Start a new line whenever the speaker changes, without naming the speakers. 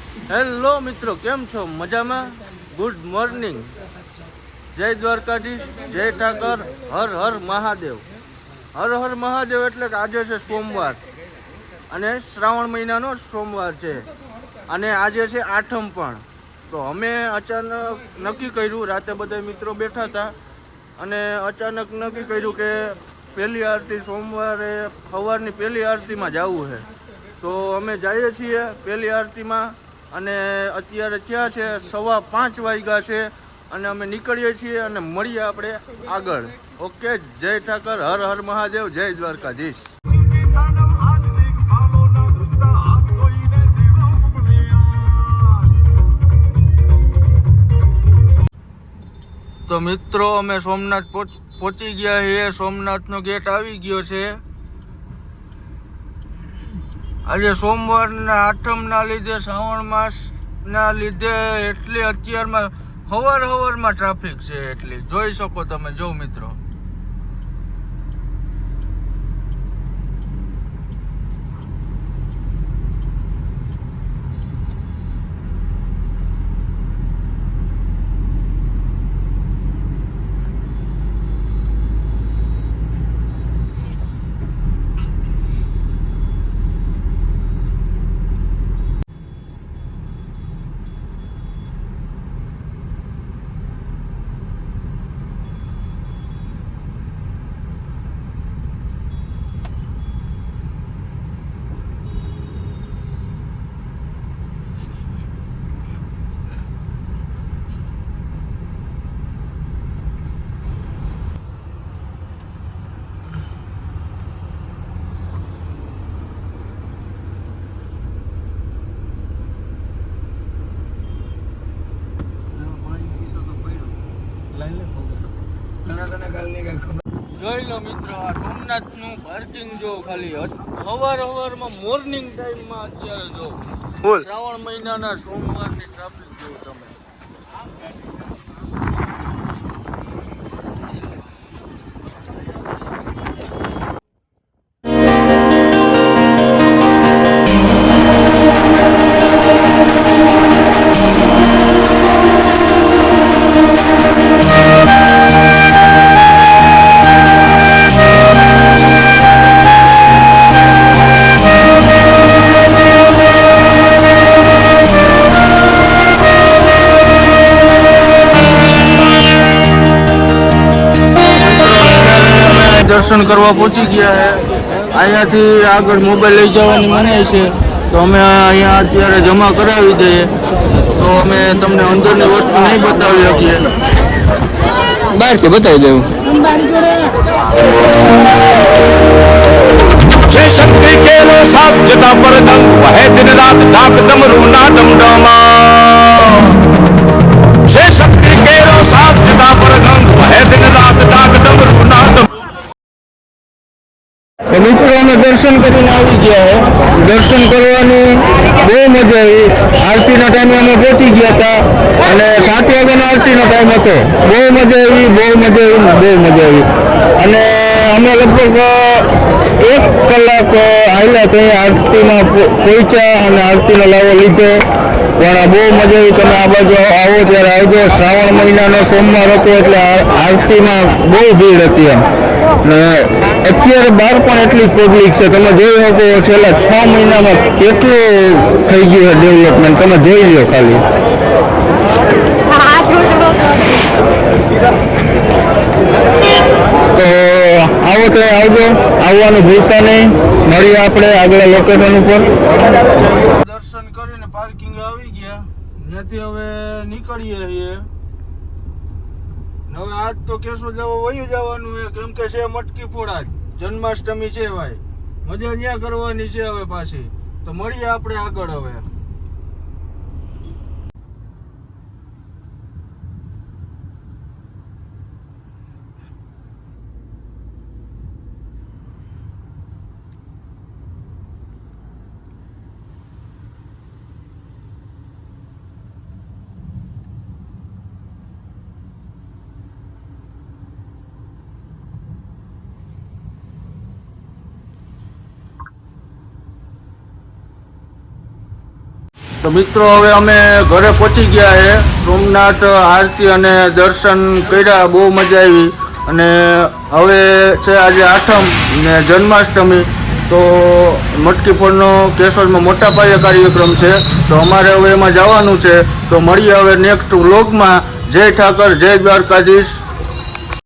Hello મિત્રો, કેમ છો? મજામાં? Good morning. જય દ્વારકાધીશ, જય ઠાકર, હર હર મહાદેવ. હર હર મહાદેવ એટલે કે આજે છે સોમવાર અને શ્રાવણ મહિનાનો સોમવાર છે અને આજે છે આઠમ પણ. તો અમે અચાનક નક્કી કર્યું, રાતે બધા મિત્રો બેઠા હતા અને અચાનક નક્કી કર્યું કે પહેલી આરતી સોમવારે સવારની પહેલી આરતીમાં જવું છે. તો અમે જઈએ છીએ પહેલી આરતીમાં અને અત્યારે થયા છે 5:15 વાગ્યા છે અને અમે નીકળીએ છીએ અને મળીએ આપણે આગળ. ઓકે, જય ઠાકર, હર હર મહાદેવ, જય દ્વારકાધીશ. તો મિત્રો, અમે સોમનાથ પહોંચી ગયા છીએ. સોમનાથનો ગેટ આવી ગયો છે. આજે સોમવારના આઠમના લીધે, શ્રાવણ માસના લીધે એટલી અત્યારમાં સવારમાં ટ્રાફિક છે. એટલી જોઈ શકો તમે. જો મિત્રો, જોઈ લો મિત્રો, આ સોમનાથનું પાર્કિંગ જો ખાલી. સવારમાં મોર્નિંગ ટાઈમમાં અત્યારે જો શ્રાવણ મહિનાના સોમવારની ટ્રાફિક જો તમે. દર્શન કરવા પહોંચી ગયા છે. અહીંયાથી આગળ મોબાઈલ લઈ જવાની મનાઈ છે, તો અમે અહીંયા અત્યારે જમા કરાવી દઈએ. તો અમે તમને અંદરની વસ્તુ નહીં બતાવી શકીએ, બહારથી બતાવી દેવું. શક્તિ કેલો સાપ જતા પર દંગ વહે દિન રાત ડાક ડમરૂ ના ડમડમા. શક્તિ કેલો સાપ જતા પર દંગ વહે દિન રાત ડાક ડમરૂ ના ડમ. મિત્રો, અમે દર્શન કરીને આવી ગયા છે. દર્શન કરવાની બહુ મજા આવી. આરતીના ટાઈમે અમે પહોંચી ગયા હતા અને 7 વાગ્યાનો આરતીનો ટાઈમ હતો. બહુ મજા આવી. અને અમે લગભગ 1 કલાક આવ્યા ત્યાં આરતીમાં પહોંચ્યા અને આરતીનો લાવો લીધો. પણ બહુ મજા આવી. તમે આ બાજુ આવો ત્યારે આવજો. શ્રાવણ મહિનાનો સોમવાર હતો એટલે આરતીમાં બહુ ભીડ હતી એમ. અત્યારે બહાર પણ એટલી પબ્લિક છે. તમે જોઈ શકો છેલ્લા 6 મહિનામાં કેટલું થઈ ગયું છે ડેવલપમેન્ટ. તમે જોઈ લો ખાલી. તો આવો તો આવજો, આવવાનું ભૂલતા નહીં. મળીએ આપણે આગળ લોકેશન ઉપર. દર્શન કરીને પાર્કિંગ આવી ગયા, ત્યાંથી હવે નીકળીએ છીએ. હવે આજ તો કેશોદ વયું જવાનું છે, કેમ કે છે મટકી ફોડા, જન્માષ્ટમી છે ભાઈ. મજા ત્યાં કરવાની છે હવે પાછી. તો મળીએ આપણે આગળ હવે. તો મિત્રો હવે અમે ઘરે પહોંચી ગયા છે. સોમનાથ આરતી અને દર્શન કર્યા, બહુ મજા આવી. અને હવે છે આજે આઠમ ને જન્માષ્ટમી, તો મટકી ફોડનો કેશોદમાં મોટા પાયે કાર્યક્રમ છે. તો અમારે હવે એમાં જવાનું છે. તો મળીએ હવે નેક્સ્ટ વ્લોગમાં. જય ઠાકર, જય દ્વારકાધીશ.